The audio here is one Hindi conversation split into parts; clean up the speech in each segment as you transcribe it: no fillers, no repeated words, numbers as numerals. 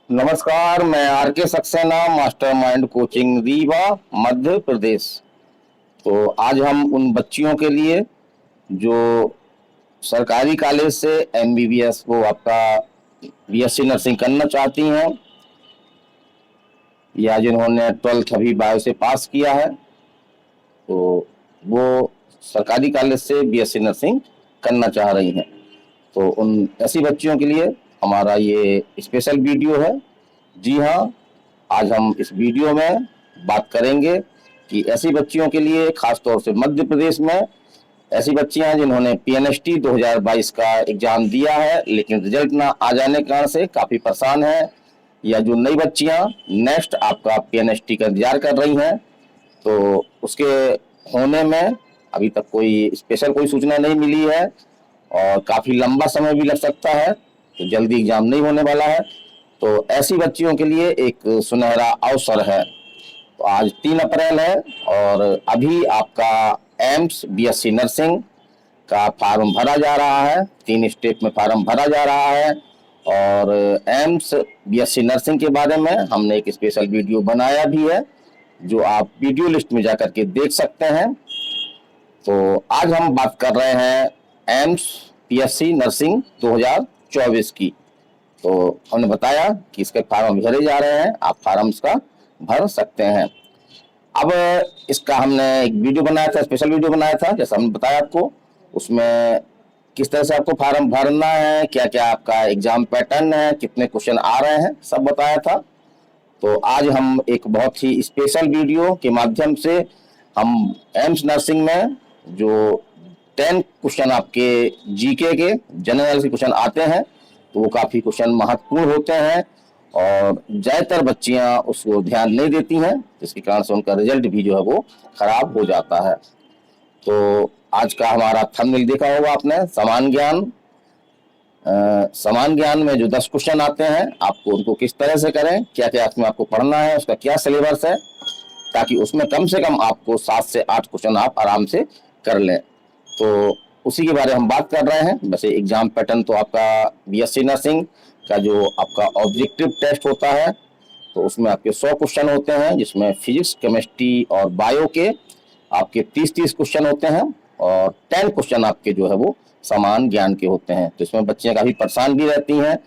नमस्कार, मैं आर के सक्सेना, मास्टरमाइंड कोचिंग रीवा, मध्य प्रदेश। तो आज हम उन बच्चियों के लिए जो सरकारी कॉलेज से एमबीबीएस वो आपका बीएससी नर्सिंग करना चाहती हैं या जिन्होंने 12th अभी बायो से पास किया है, तो वो सरकारी कॉलेज से बीएससी नर्सिंग करना चाह रही हैं। तो उन ऐसी बच्चियों के लिए हमारा ये स्पेशल वीडियो है। जी हाँ, आज हम इस वीडियो में बात करेंगे कि ऐसी बच्चियों के लिए, खास तौर से मध्य प्रदेश में ऐसी बच्चियां हैं जिन्होंने पीएनएसटी 2022 का एग्जाम दिया है लेकिन रिजल्ट ना आ जाने के कारण से काफी परेशान है, या जो नई बच्चियां नेक्स्ट आपका पीएनएसटी का इंतजार कर रही हैं, तो उसके होने में अभी तक कोई स्पेशल कोई सूचना नहीं मिली है और काफी लंबा समय भी लग सकता है, तो जल्दी एग्जाम नहीं होने वाला है। तो ऐसी बच्चियों के लिए एक सुनहरा अवसर है। तो आज 3 अप्रैल है और अभी आपका एम्स बीएससी नर्सिंग का फार्म भरा जा रहा है। 3 स्टेट में फार्म भरा जा रहा है और एम्स बीएससी नर्सिंग के बारे में हमने एक स्पेशल वीडियो बनाया भी है, जो आप वीडियो लिस्ट में जाकर के देख सकते हैं। तो आज हम बात कर रहे हैं एम्स बीएससी नर्सिंग 2024 की। तो हमने बताया कि इसके फार्म भरे जा रहे हैं, आप फार्म का भर सकते हैं। अब इसका हमने एक वीडियो बनाया था, स्पेशल वीडियो बनाया था, जैसा हमने बताया आपको। उसमें किस तरह से आपको फार्म भरना है, क्या क्या आपका एग्जाम पैटर्न है, कितने क्वेश्चन आ रहे हैं, सब बताया था। तो आज हम एक बहुत ही स्पेशल वीडियो के माध्यम से हम एम्स नर्सिंग में जो 10 क्वेश्चन आपके जीके के जनरल के क्वेश्चन आते हैं, तो वो काफी क्वेश्चन महत्वपूर्ण होते हैं और ज्यादातर बच्चियां उसको ध्यान नहीं देती हैं, जिसके कारण से उनका रिजल्ट भी जो है वो खराब हो जाता है। तो आज का हमारा थंबनेल देखा होगा आपने, समान ज्ञान। समान ज्ञान में जो 10 क्वेश्चन आते हैं, आपको उनको किस तरह से करें, क्या क्या उसमें आपको पढ़ना है, उसका क्या सिलेबस है, ताकि उसमें कम से कम आपको 7 से 8 क्वेश्चन आप आराम से कर लें। तो उसी के बारे में हम बात कर रहे हैं। वैसे एग्जाम पैटर्न तो आपका बीएससी नर्सिंग का जो आपका ऑब्जेक्टिव टेस्ट होता है, तो उसमें आपके 100 क्वेश्चन होते हैं, जिसमें फिजिक्स, केमिस्ट्री और बायो के आपके 30-30 क्वेश्चन होते हैं और 10 क्वेश्चन आपके जो है वो समान ज्ञान के होते हैं। तो इसमें बच्चियां काफी परेशान भी रहती हैं,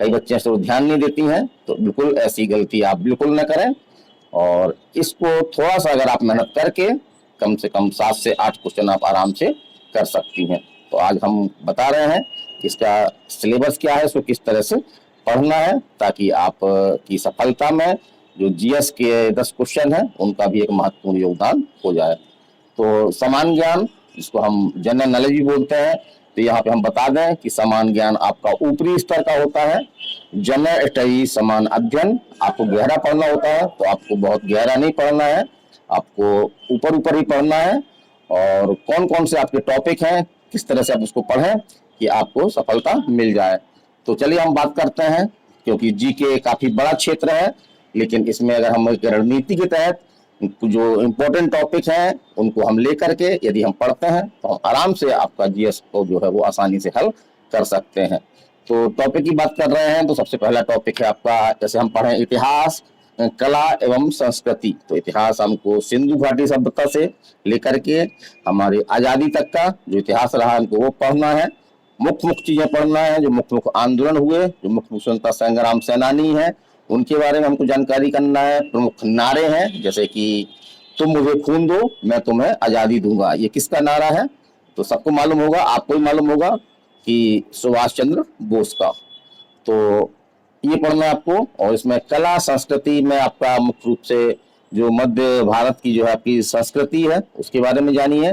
कई बच्चियां इसको ध्यान नहीं देती हैं। तो बिल्कुल ऐसी गलती आप बिल्कुल न करें और इसको थोड़ा सा अगर आप मेहनत करके कम से कम 7 से 8 क्वेश्चन आप आराम से कर सकती हैं। तो आज हम बता रहे हैं इसका सिलेबस क्या है, इसको किस तरह से पढ़ना है, ताकि आप की सफलता में जो जीएस के 10 क्वेश्चन हैं उनका भी एक महत्वपूर्ण योगदान हो जाए। तो समान ज्ञान, जिसको हम जनरल नॉलेज भी बोलते हैं, तो यहाँ पे हम बता दें कि समान ज्ञान आपका ऊपरी स्तर का होता है। जनरल स्टडी समान अध्ययन आपको गहरा पढ़ना होता है, तो आपको बहुत गहरा नहीं पढ़ना है, आपको ऊपर ऊपर ही पढ़ना है। और कौन कौन से आपके टॉपिक हैं, किस तरह से आप उसको पढ़ें कि आपको सफलता मिल जाए। तो चलिए हम बात करते हैं, क्योंकि जीके काफी बड़ा क्षेत्र है, लेकिन इसमें अगर हम एक रणनीति के तहत जो इम्पोर्टेंट टॉपिक हैं उनको हम लेकर के यदि हम पढ़ते हैं, तो हम आराम से आपका जीएस को जो है वो आसानी से हल कर सकते हैं। तो टॉपिक की बात कर रहे हैं, तो सबसे पहला टॉपिक है आपका, जैसे हम पढ़ें इतिहास, कला एवं संस्कृति। तो इतिहास हमको सिंधु घाटी सभ्यता से लेकर के हमारी आजादी तक का जो इतिहास रहा हमको वो पढ़ना है। मुख्य मुख्य चीजें पढ़ना है, जो मुख्य मुख्य आंदोलन हुए, जो मुख्य मुख्य स्वतंत्रता संग्राम सेनानी हैं, उनके बारे में हमको जानकारी करना है। प्रमुख नारे हैं, जैसे कि तुम मुझे खून दो मैं तुम्हें आजादी दूंगा, ये किसका नारा है? तो सबको मालूम होगा, आपको भी मालूम होगा कि सुभाष चंद्र बोस का। तो ये पढ़ना है आपको। और इसमें कला संस्कृति में आपका मुख्य रूप से जो मध्य भारत की जो है आपकी संस्कृति है उसके बारे में जानिए।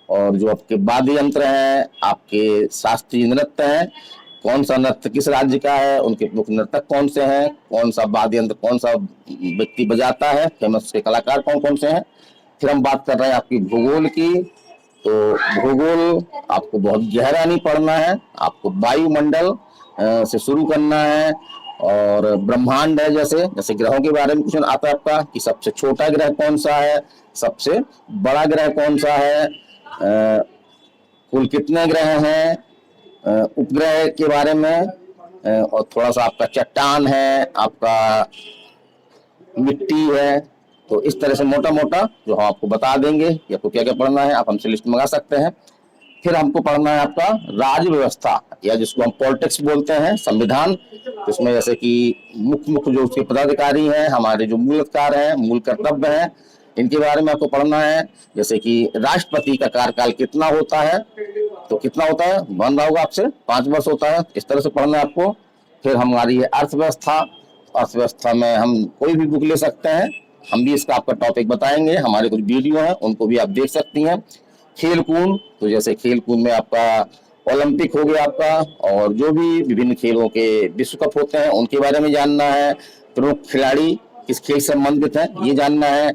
और जो आपके वाद्य यंत्र हैं, आपके शास्त्रीय नृत्य हैं, कौन सा नृत्य किस राज्य का है, उनके मुख्य नर्तक कौन से हैं, कौन सा वाद्य यंत्र कौन सा व्यक्ति बजाता है, फेमस के कलाकार कौन कौन से हैं। फिर हम बात कर रहे हैं आपकी भूगोल की। तो भूगोल आपको बहुत गहरा नहीं पढ़ना है, आपको वायुमंडल से शुरू करना है और ब्रह्मांड है, जैसे जैसे ग्रहों के बारे में क्वेश्चन आता है आपका कि सबसे छोटा ग्रह कौन सा है, सबसे बड़ा ग्रह कौन सा है, कुल कितने ग्रह हैं, उपग्रह के बारे में, और थोड़ा सा आपका चट्टान है, आपका मिट्टी है। तो इस तरह से मोटा मोटा जो हम आपको बता देंगे कि आपको क्या क्या पढ़ना है, आप हमसे लिस्ट मंगा सकते हैं। फिर हमको पढ़ना है आपका राज्य व्यवस्था, या जिसको हम पॉलिटिक्स बोलते हैं, संविधान। इसमें जैसे कि मुख्य मुख्य जो उसके पदाधिकारी हैं, हमारे जो मूल अधिकार हैं, मूल कर्तव्य हैं, इनके बारे में आपको पढ़ना है। जैसे कि राष्ट्रपति का कार्यकाल कितना होता है, तो कितना होता है, बन रहा होगा आपसे, 5 वर्ष होता है। इस तरह से पढ़ना है आपको। फिर हमारी है अर्थव्यवस्था। अर्थव्यवस्था में हम कोई भी बुक ले सकते हैं, हम भी इसका आपका टॉपिक बताएंगे। हमारे कुछ वीडियो हैं, उनको भी आप देख सकती हैं। खेल कूद, तो जैसे खेल कूद में आपका ओलंपिक हो गया आपका, और जो भी विभिन्न खेलों के विश्व कप होते हैं उनके बारे में जानना है। प्रमुख खिलाड़ी किस खेल से संबंधित है ये जानना है।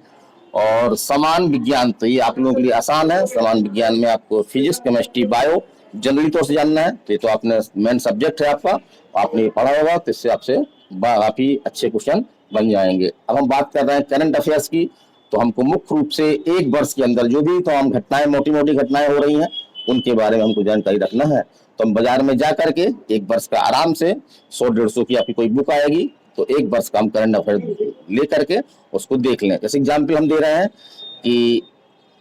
और समान विज्ञान, तो ये आप लोगों के लिए आसान है। समान विज्ञान में आपको फिजिक्स, केमिस्ट्री, बायो जनरली तौर से जानना है। तो ये तो आपने मेन सब्जेक्ट है आपका, आपने पढ़ा होगा, तो इससे आपसे काफी अच्छे क्वेश्चन बन जाएंगे। अब हम बात कर रहे हैं करंट अफेयर्स की। तो हमको मुख्य रूप से एक वर्ष के अंदर जो भी तो हम घटनाएं, मोटी मोटी घटनाएं हो रही हैं, उनके बारे में हमको जानकारी रखना है। तो हम बाजार में जा करके एक वर्ष का आराम से 100-150 की आपकी कोई बुक आएगी, तो एक वर्ष का हम करंट अफेयर ले करके उसको देख लें। जैसे एग्जाम्पल हम दे रहे हैं कि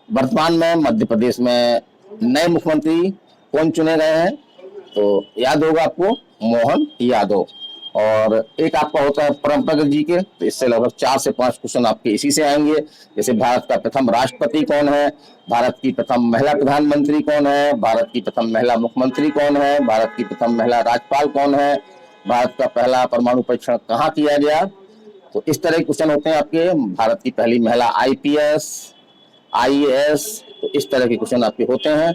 वर्तमान में मध्य प्रदेश में नए मुख्यमंत्री कौन चुने गए हैं, तो याद होगा आपको, मोहन यादव। और एक आपका होता है परंपरागत जी के, तो इससे लगभग 4 से 5 क्वेश्चन आपके इसी से आएंगे। जैसे भारत का प्रथम राष्ट्रपति कौन है, भारत की प्रथम महिला प्रधानमंत्री कौन है, भारत की प्रथम महिला मुख्यमंत्री कौन है, भारत की प्रथम महिला राज्यपाल कौन है, भारत का पहला परमाणु परीक्षण कहाँ किया गया। तो इस तरह के क्वेश्चन होते हैं आपके। भारत की पहली महिला IPS, IAS, तो इस तरह के क्वेश्चन आपके होते हैं।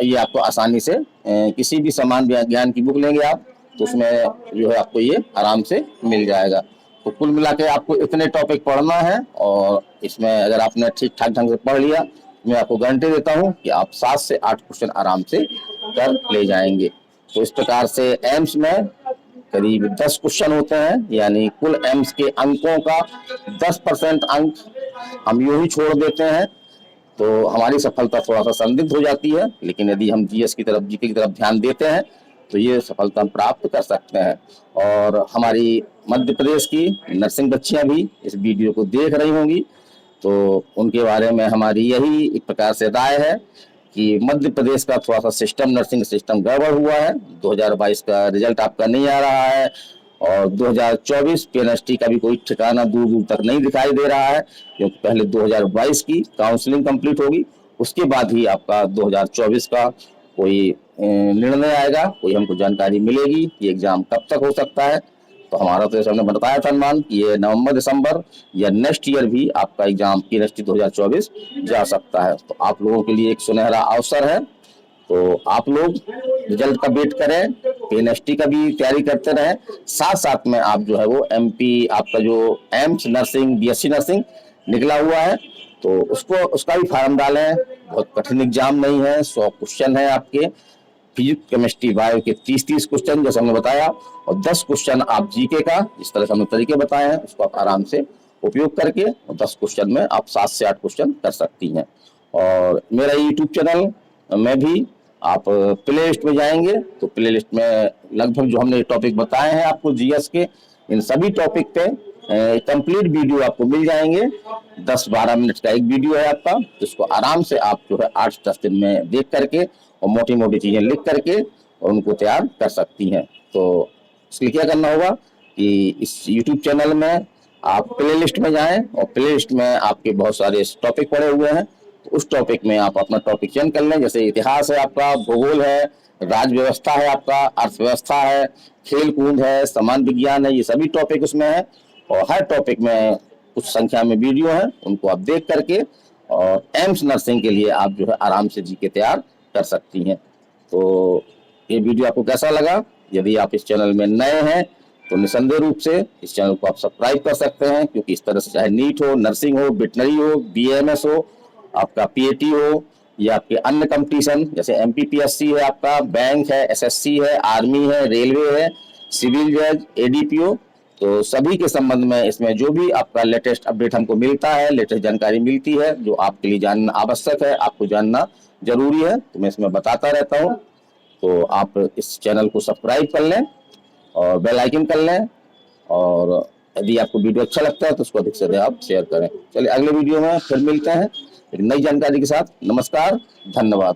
ये आपको आसानी से किसी भी सामान्य ज्ञान की बुक लेंगे आप, तो उसमें जो है आपको ये आराम से मिल जाएगा। तो कुल मिला के आपको इतने टॉपिक पढ़ना है, और इसमें अगर आपने ठीक ठाक ढंग से पढ़ लिया, मैं आपको गारंटी देता हूँ कि आप 7 से 8 क्वेश्चन आराम से कर ले जाएंगे। तो इस प्रकार से एम्स में करीब 10 क्वेश्चन होते हैं, यानी कुल एम्स के अंकों का 10% अंक हम यूं ही छोड़ देते हैं, तो हमारी सफलता थोड़ा सा संदिग्ध हो जाती है। लेकिन यदि हम GS की तरफ, GK की तरफ ध्यान देते हैं, तो ये सफलता हम प्राप्त कर सकते हैं। और हमारी मध्य प्रदेश की नर्सिंग बच्चियां भी इस वीडियो को देख रही होंगी, तो उनके बारे में हमारी यही एक प्रकार से राय है कि मध्य प्रदेश का थोड़ा सा सिस्टम, नर्सिंग सिस्टम गड़बड़ हुआ है। 2022 का रिजल्ट आपका नहीं आ रहा है, और 2024 PNST का भी कोई ठिकाना दूर दूर तक नहीं दिखाई दे रहा है, क्योंकि पहले 2022 की काउंसलिंग कंप्लीट होगी, उसके बाद ही आपका 2024 का कोई निर्णय आएगा, कोई हमको जानकारी मिलेगी कि एग्जाम कब तक हो सकता है। तो हमारा तो जैसे हमने बताया था अनुमान कि ये नवंबर दिसंबर या नेक्स्ट ईयर भी आपका एग्जाम PNST 2024 जा सकता है। तो आप लोगों के लिए एक सुनहरा अवसर है। तो आप लोग रिजल्ट का वेट करें, PNST का भी तैयारी करते रहें, साथ साथ में आप जो है वो MP आपका जो एम्स नर्सिंग, BSc नर्सिंग निकला हुआ है, तो उसका भी फॉर्म डालें। बहुत कठिन एग्जाम नहीं है, 100 क्वेश्चन है आपके, फिजिक्स, केमिस्ट्री, बायो के 30-30 क्वेश्चन जैसे हमने बताया, और 10 क्वेश्चन आप GK का, जिस तरह से हमने तरीके बताए हैं, उसको आप आराम से उपयोग करके 10 क्वेश्चन में आप 7 से 8 क्वेश्चन कर सकती हैं। और मेरा यूट्यूब चैनल में भी आप प्ले लिस्ट में जाएंगे, तो प्ले लिस्ट में लगभग जो हमने टॉपिक बताए हैं आपको GS के, इन सभी टॉपिक पे कंप्लीट वीडियो आपको मिल जाएंगे। 10-12 मिनट का एक वीडियो है आपका, जिसको आराम से आप जो है 8-10 दिन में देख करके और मोटी मोटी चीजें लिख करके और उनको तैयार कर सकती हैं। तो इसलिए क्या करना होगा कि इस YouTube चैनल में आप प्ले लिस्ट में जाएं, और प्ले लिस्ट में आपके बहुत सारे टॉपिक पड़े हुए हैं, तो उस टॉपिक में आप अपना टॉपिक चयन कर लें। जैसे इतिहास है आपका, भूगोल है, राज्य व्यवस्था है आपका, अर्थव्यवस्था है, खेल कूद है, समान विज्ञान है, ये सभी टॉपिक उसमें है। और हर टॉपिक में कुछ संख्या में वीडियो है, उनको आप देख करके और एम्स नर्सिंग के लिए आप जो है आराम से GK तैयार कर सकती हैं। तो ये वीडियो आपको कैसा लगा? यदि आप इस चैनल में नए हैं तो निसंदेह रूप से इस चैनल को आप सब्सक्राइब कर सकते हैं, क्योंकि इस तरह से चाहे नीट हो, नर्सिंग हो, वेटनरी हो, BAMS हो, आपका PAT हो, या आपके अन्य कंपटीशन जैसे MPPSC है आपका, बैंक है, SSC है, आर्मी है, रेलवे है, सिविल जज, ADPO, तो सभी के संबंध में इसमें जो भी आपका लेटेस्ट अपडेट हमको मिलता है, लेटेस्ट जानकारी मिलती है, जो आपके लिए जानना आवश्यक है, आपको जानना जरूरी है, तो मैं इसमें बताता रहता हूँ। तो आप इस चैनल को सब्सक्राइब कर लें, और बेल आइकन कर लें, और यदि आपको वीडियो अच्छा लगता है तो उसको अधिक से अधिक आप शेयर करें। चलिए अगले वीडियो में फिर मिलते हैं एक नई जानकारी के साथ। नमस्कार, धन्यवाद।